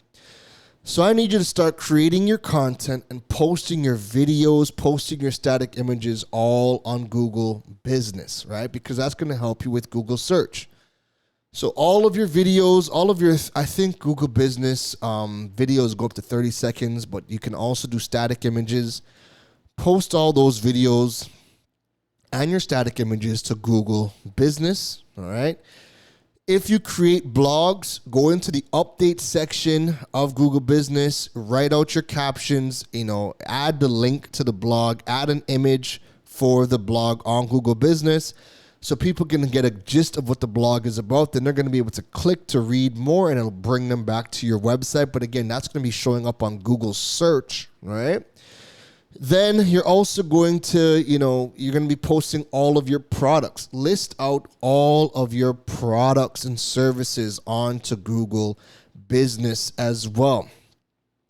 So I need you to start creating your content and posting your videos, posting your static images all on Google Business, right? Because that's going to help you with Google search. So all of your videos, I think Google Business videos go up to 30 seconds, but you can also do static images. Post all those videos and your static images to Google Business, all right? If you create blogs, go into the update section of Google Business, write out your captions, add the link to the blog, add an image for the blog on Google Business so people can get a gist of what the blog is about. Then they're going to be able to click to read more and it'll bring them back to your website. But again, that's going to be showing up on Google search, right? Then you're also going to, you're going to be posting all of your products. List out all of your products and services onto Google Business as well.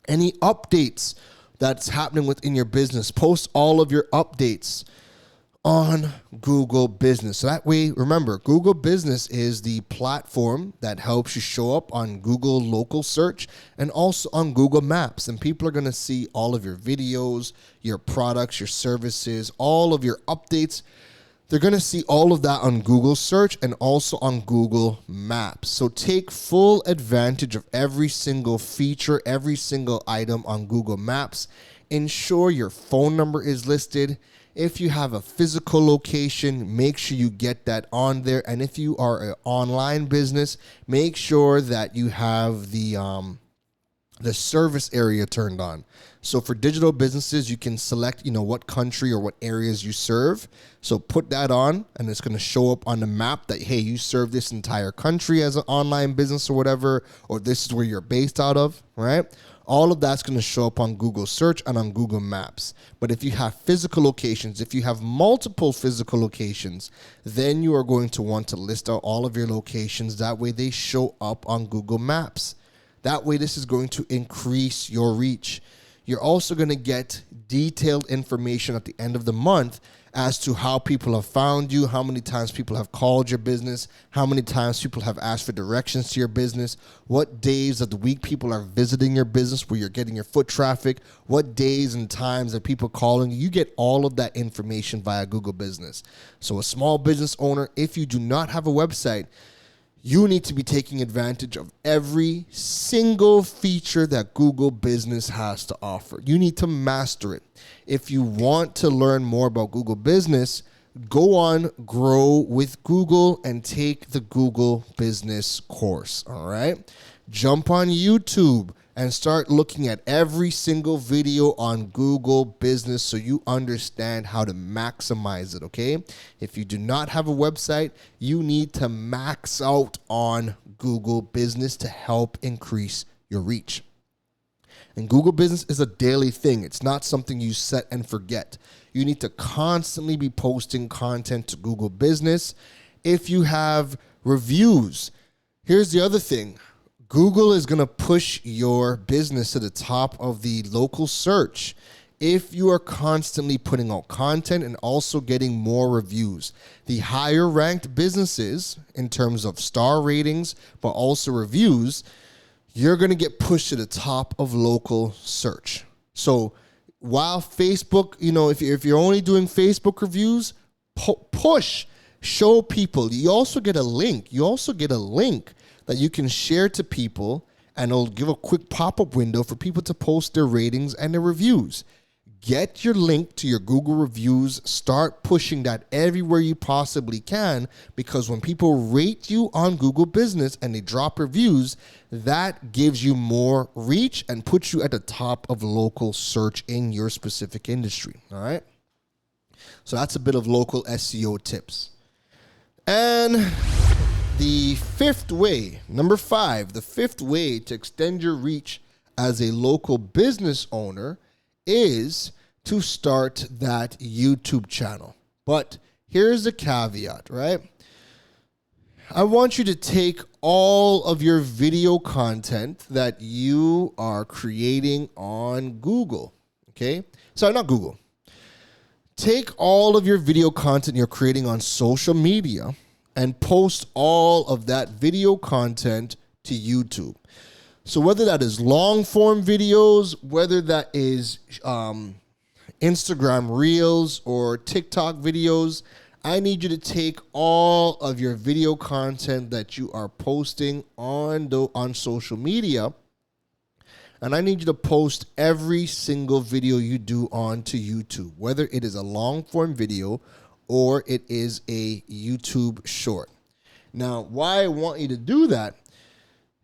Any updates that's happening within your business, post all of your updates on Google Business. So that way, remember, Google Business is the platform that helps you show up on Google local search and also on Google Maps. And people are going to see all of your videos, your products, your services, all of your updates. They're going to see all of that on Google search and also on Google Maps. So take full advantage of every single feature, every single item on Google Maps. Ensure your phone number is listed. If you have a physical location, make sure you get that on there. And if you are an online business, make sure that you have the service area turned on. So for digital businesses, you can select, what country or what areas you serve. So put that on and it's going to show up on the map that, hey, you serve this entire country as an online business or whatever, or this is where you're based out of, right? All of that's going to show up on Google search and on Google Maps. But if you have physical locations, if you have multiple physical locations, then you are going to want to list out all of your locations. That way they show up on Google Maps. That way this is going to increase your reach. You're also going to get detailed information at the end of the month as to how people have found you, how many times people have called your business, how many times people have asked for directions to your business, what days of the week people are visiting your business where you're getting your foot traffic, what days and times are people calling you. You get all of that information via Google Business. So a small business owner, if you do not have a website, you need to be taking advantage of every single feature that Google Business has to offer. You need to master it. If you want to learn more about Google Business, go on Grow with Google and take the Google Business course, all right? Jump on YouTube and start looking at every single video on Google Business so you understand how to maximize it, okay? If you do not have a website, you need to max out on Google Business to help increase your reach. And Google Business is a daily thing. It's not something you set and forget. You need to constantly be posting content to Google Business. If you have reviews, here's the other thing. Google is going to push your business to the top of the local search if you are constantly putting out content and also getting more reviews. The higher ranked businesses in terms of star ratings, but also reviews, you're going to get pushed to the top of local search. So while Facebook, if you're only doing Facebook reviews, push, show people. You also get a link. That you can share to people, and it'll give a quick pop-up window for people to post their ratings and their reviews. Get your link to your Google reviews. Start pushing that everywhere you possibly can, because when people rate you on Google Business and they drop reviews, that gives you more reach and puts you at the top of local search in your specific industry, all right? So that's a bit of local SEO tips. And The fifth way, number 5, the fifth way to extend your reach as a local business owner is to start that YouTube channel. But here's the caveat, right? I want you to take all of your video content that you are creating on Google, okay? Sorry, not Google. Take all of your video content you're creating on social media and post all of that video content to YouTube. So whether that is long form videos, whether that is Instagram Reels or TikTok videos, I need you to take all of your video content that you are posting on social media, and I need you to post every single video you do onto YouTube, whether it is a long form video or it is a YouTube short. Now, why I want you to do that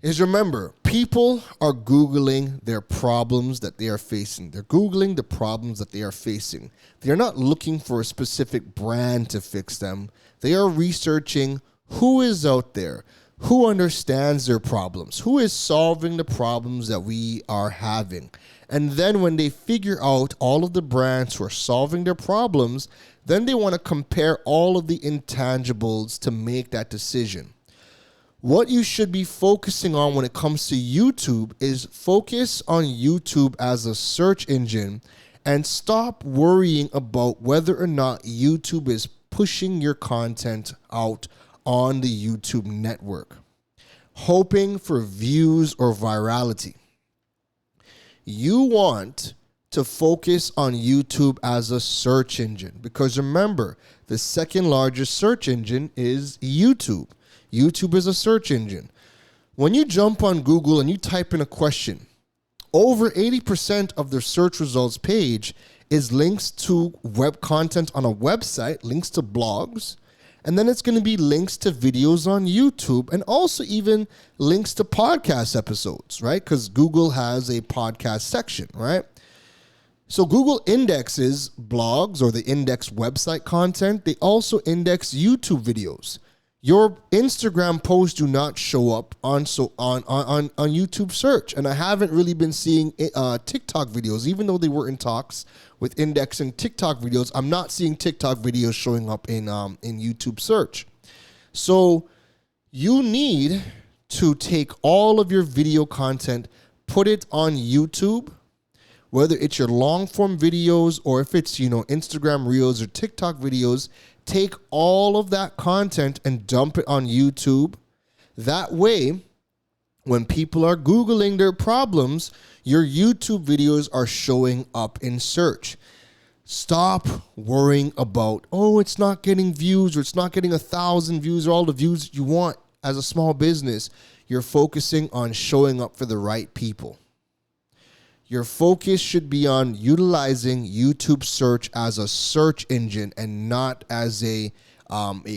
is, remember, people are Googling their problems that they are facing. They're Googling the problems that they are facing. They're not looking for a specific brand to fix them. They are researching who is out there, who understands their problems, who is solving the problems that we are having. And then when they figure out all of the brands who are solving their problems, then they want to compare all of the intangibles to make that decision. What you should be focusing on when it comes to YouTube is focus on YouTube as a search engine and stop worrying about whether or not YouTube is pushing your content out on the YouTube network, hoping for views or virality. You want to focus on YouTube as a search engine because, remember, the second largest search engine is YouTube. YouTube is a search engine. When you jump on Google and you type in a question, over 80% of their search results page is links to web content on a website, links to blogs, and then it's going to be links to videos on YouTube and also even links to podcast episodes, right? Because Google has a podcast section, right? So Google indexes blogs or the index website content. They also index YouTube videos. Your Instagram posts do not show up on YouTube search. And I haven't really been seeing TikTok videos, even though they were in talks with indexing TikTok videos. I'm not seeing TikTok videos showing up in YouTube search. So you need to take all of your video content, put it on YouTube, whether it's your long form videos or if it's, Instagram Reels or TikTok videos. Take all of that content and dump it on YouTube. That way, when people are Googling their problems, your YouTube videos are showing up in search. Stop worrying about, it's not getting views or it's not getting 1,000 views or all the views you want as a small business. You're focusing on showing up for the right people. Your focus should be on utilizing YouTube search as a search engine and not as a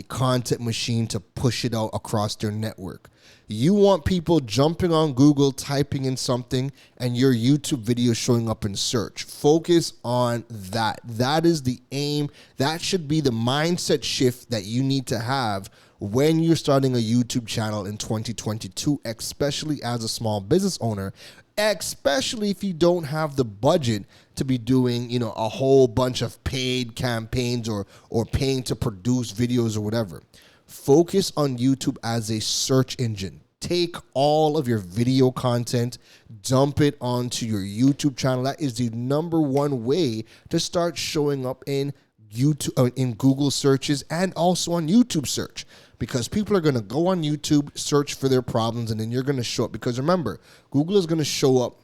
content machine to push it out across their network. You want people jumping on Google, typing in something, and your YouTube video showing up in search. Focus on that. That is the aim. That should be the mindset shift that you need to have when you're starting a YouTube channel in 2022, especially as a small business owner. Especially if you don't have the budget to be doing, a whole bunch of paid campaigns or paying to produce videos or whatever. Focus on YouTube as a search engine. Take all of your video content, dump it onto your YouTube channel. That is the number one way to start showing up in YouTube, in Google searches and also on YouTube search. Because people are going to go on YouTube, search for their problems, and then you're going to show up. Because remember, Google is going to show up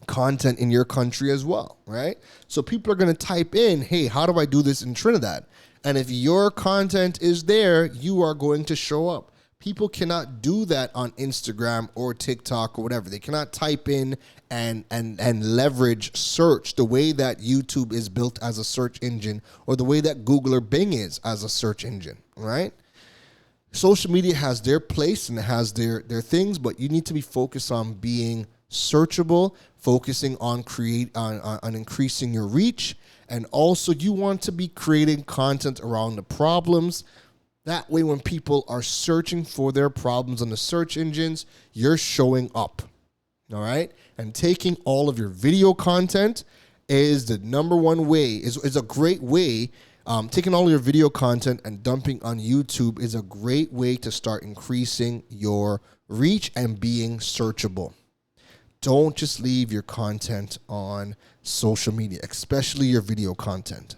content in your country as well, right? So people are going to type in, hey, how do I do this in Trinidad? And if your content is there, you are going to show up. People cannot do that on Instagram or TikTok or whatever. They cannot type in and leverage search the way that YouTube is built as a search engine or the way that Google or Bing is as a search engine, right? Social media has their place and it has their things, but you need to be focused on being searchable, focusing on on increasing your reach, and also you want to be creating content around the problems That way, when people are searching for their problems on the search engines, you're showing up. All right? And taking all of your video content is the number one way, is a great way. Taking all your video content and dumping on YouTube is a great way to start increasing your reach and being searchable. Don't just leave your content on social media, especially your video content.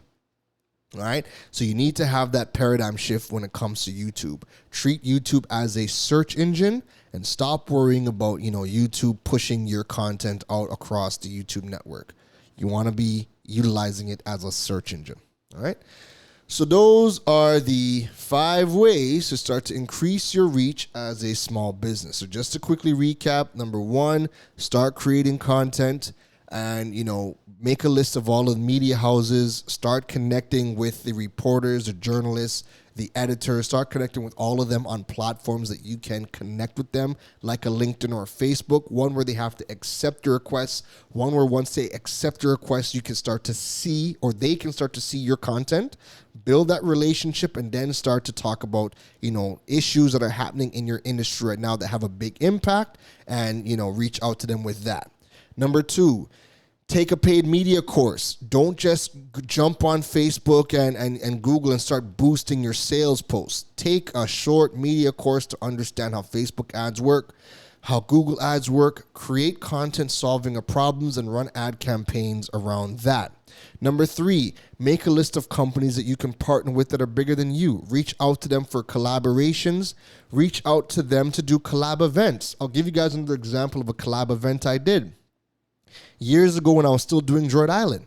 All right. So you need to have that paradigm shift when it comes to YouTube. Treat YouTube as a search engine and stop worrying about, YouTube pushing your content out across the YouTube network. You want to be utilizing it as a search engine. All right. So those are the 5 ways to start to increase your reach as a small business. So just to quickly recap, number 1, start creating content. And, make a list of all of the media houses, start connecting with the reporters, the journalists, the editors, start connecting with all of them on platforms that you can connect with them, like a LinkedIn or a Facebook, one where they have to accept your requests, one where once they accept your requests, you can start to see, or they can start to see your content, build that relationship, and then start to talk about, issues that are happening in your industry right now that have a big impact, and, reach out to them with that. Number 2, take a paid media course. Don't just jump on Facebook and Google and start boosting your sales posts. Take a short media course to understand how Facebook ads work, how Google ads work, create content solving a problems, and run ad campaigns around that. Number 3, make a list of companies that you can partner with that are bigger than you. Reach out to them for collaborations. Reach out to them to do collab events. I'll give you guys another example of a collab event I did. Years ago when I was still doing Droid Island,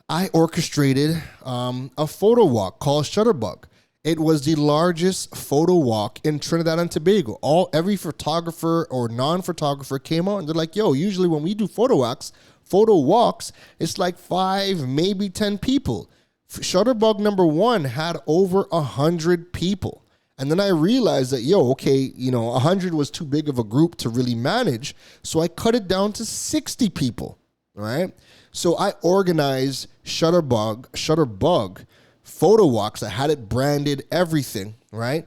I orchestrated a photo walk called Shutterbug. It was the largest photo walk in Trinidad and Tobago. Every photographer or non-photographer came out and they're like, yo, usually when we do photo walks, it's like 5, maybe 10 people. Shutterbug number 1 had over 100 people. And then I realized that, 100 was too big of a group to really manage. So I cut it down to 60 people, right? So I organized Shutterbug photo walks. I had it branded, everything, right?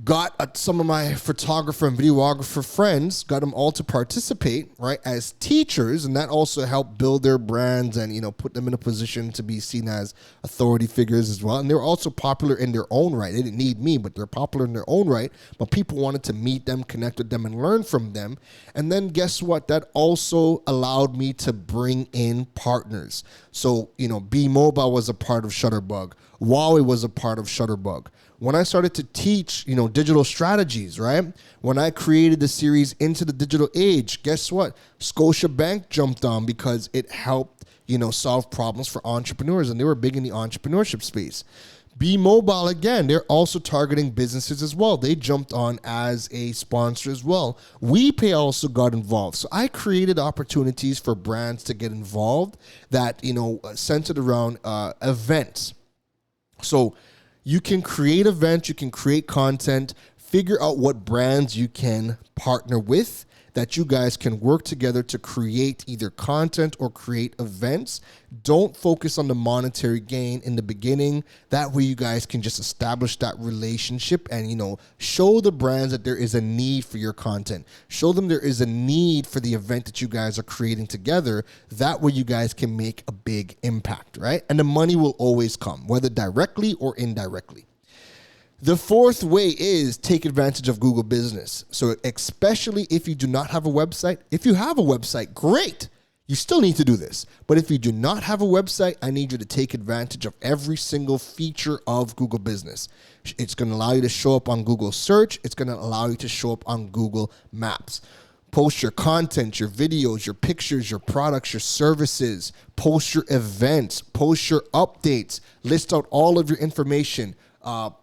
Got some of my photographer and videographer friends, got them all to participate, right, as teachers, and that also helped build their brands and, put them in a position to be seen as authority figures as well. And they were also popular in their own right. They didn't need me, but they're popular in their own right. But people wanted to meet them, connect with them, and learn from them. And then guess what? That also allowed me to bring in partners. So, B Mobile was a part of Shutterbug. Huawei was a part of Shutterbug. When I started to teach, digital strategies, right? When I created the series Into the Digital Age, guess what? Scotiabank jumped on because it helped, solve problems for entrepreneurs, and they were big in the entrepreneurship space. B Mobile, again, they're also targeting businesses as well. They jumped on as a sponsor as well. WePay also got involved. So I created opportunities for brands to get involved that, centered around events. So you can create events, you can create content, figure out what brands you can partner with, that you guys can work together to create either content or create events. Don't focus on the monetary gain in the beginning. That way you guys can just establish that relationship and, show the brands that there is a need for your content. Show them there is a need for the event that you guys are creating together. That way you guys can make a big impact, right? And the money will always come, whether directly or indirectly. The 4th way is take advantage of Google Business. So especially if you do not have a website. If you have a website, great. You still need to do this. But if you do not have a website, I need you to take advantage of every single feature of Google Business. It's going to allow you to show up on Google Search. It's going to allow you to show up on Google Maps. Post your content, your videos, your pictures, your products, your services. Post your events. Post your updates. List out all of your information.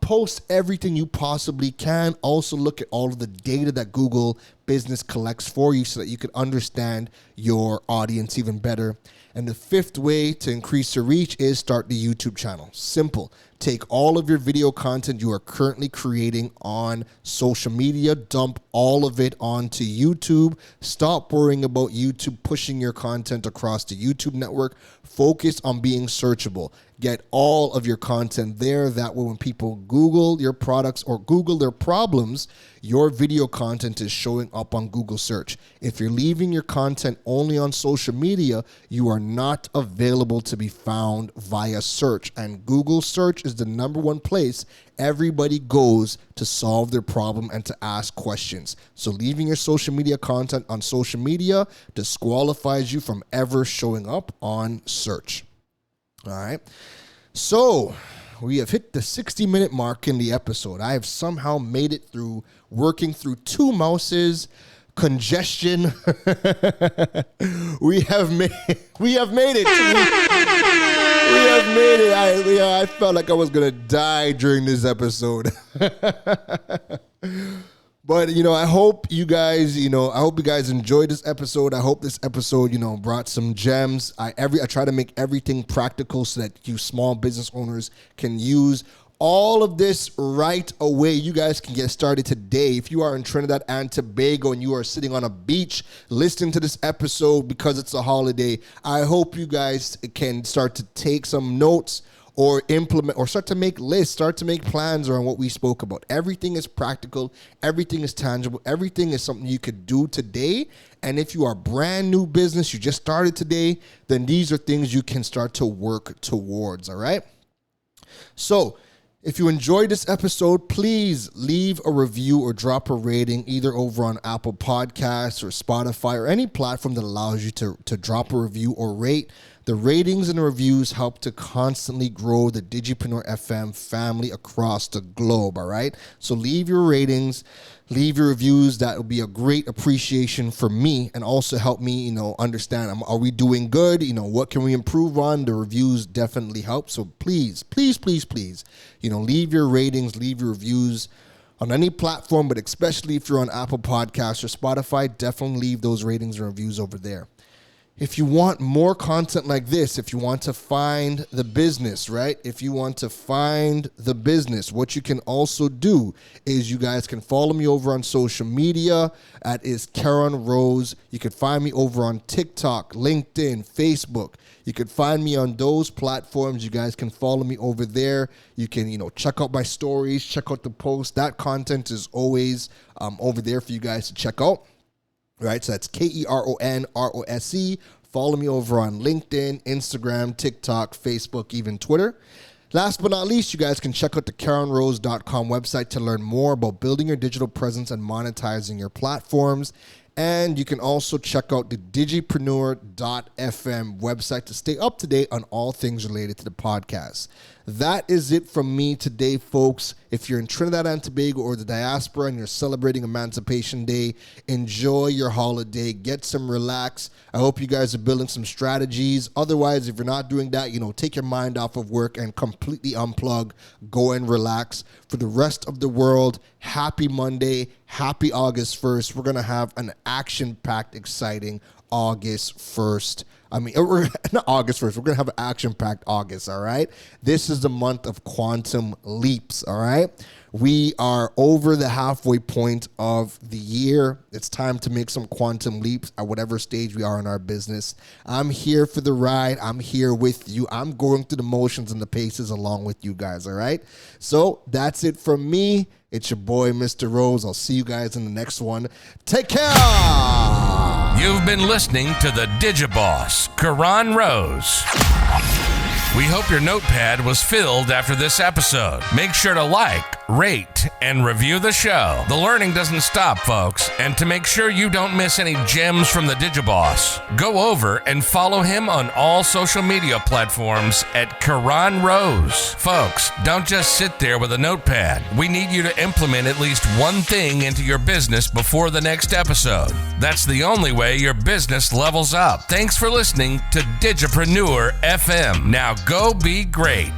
Post everything you possibly can. Also look at all of the data that Google business collects for you so that you can understand your audience even better. And the fifth way to increase your reach is start the YouTube channel. Simple. Take all of your video content you are currently creating on social media, dump all of it onto YouTube. Stop worrying about YouTube pushing your content across the YouTube network. Focus on being searchable. Get all of your content there. That way when people Google your products or Google their problems, your video content is showing up on Google search. If you're leaving your content only on social media, you are not available to be found via search. And Google search is the number one place everybody goes to solve their problem and to ask questions. So leaving your social media content on social media disqualifies you from ever showing up on search. All right. So we have hit the 60-minute mark in the episode. I have somehow made it through working through 2 mouses, congestion. We have made it. We have made it. I felt like I was going to die during this episode. But, I hope you guys, enjoyed this episode. I hope this episode, brought some gems. I try to make everything practical so that you small business owners can use all of this right away. You guys can get started today. If you are in Trinidad and Tobago and you are sitting on a beach listening to this episode because it's a holiday, I hope you guys can start to take some notes or implement or start to make lists, start to make plans around what we spoke about. Everything is practical. Everything is tangible. Everything is something you could do today. And if you are brand new business, you just started today, then these are things you can start to work towards. All right. So if you enjoyed this episode, please leave a review or drop a rating either over on Apple Podcasts or Spotify or any platform that allows you to drop a review or rate. The ratings and the reviews help to constantly grow the Digipreneur FM family across the globe, all right? So leave your ratings, leave your reviews. That would be a great appreciation for me and also help me, understand, are we doing good? What can we improve on? The reviews definitely help. So please, leave your ratings, leave your reviews on any platform, but especially if you're on Apple Podcasts or Spotify, definitely leave those ratings and reviews over there. If you want more content like this, if you want to find the business, right? If you want to find the business, what you can also do is you guys can follow me over on social media at is Karen Rose. You can find me over on TikTok, LinkedIn, Facebook. You can find me on those platforms. You guys can follow me over there. You can, check out my stories, check out the posts. That content is always over there for you guys to check out. Right, so that's KeronRose. Follow me over on LinkedIn, Instagram, TikTok, Facebook, even Twitter. Last but not least, you guys can check out the KarenRose.com website to learn more about building your digital presence and monetizing your platforms. And you can also check out the Digipreneur.fm website to stay up to date on all things related to the podcast. That is it from me today, folks. If you're in Trinidad and Tobago or the diaspora and you're celebrating Emancipation Day, enjoy your holiday. Get some relax. I hope you guys are building some strategies. Otherwise, if you're not doing that, take your mind off of work and completely unplug. Go and relax. For the rest of the world, happy Monday. Happy August 1st. We're going to have an action-packed, exciting August 1st. Not August 1st. We're going to have an action-packed August, all right? This is the month of quantum leaps, all right? We are over the halfway point of the year. It's time to make some quantum leaps at whatever stage we are in our business. I'm here for the ride. I'm here with you. I'm going through the motions and the paces along with you guys, all right? So that's it from me. It's your boy, Mr. Rose. I'll see you guys in the next one. Take care. You've been listening to the Digiboss, Karen Rose. We hope your notepad was filled after this episode. Make sure to like, rate, and review the show. The learning doesn't stop, folks. And to make sure you don't miss any gems from the Digiboss, go over and follow him on all social media platforms at Karen Rose. Folks, don't just sit there with a notepad. We need you to implement at least one thing into your business before the next episode. That's the only way your business levels up. Thanks for listening to Digipreneur FM. Now go be great.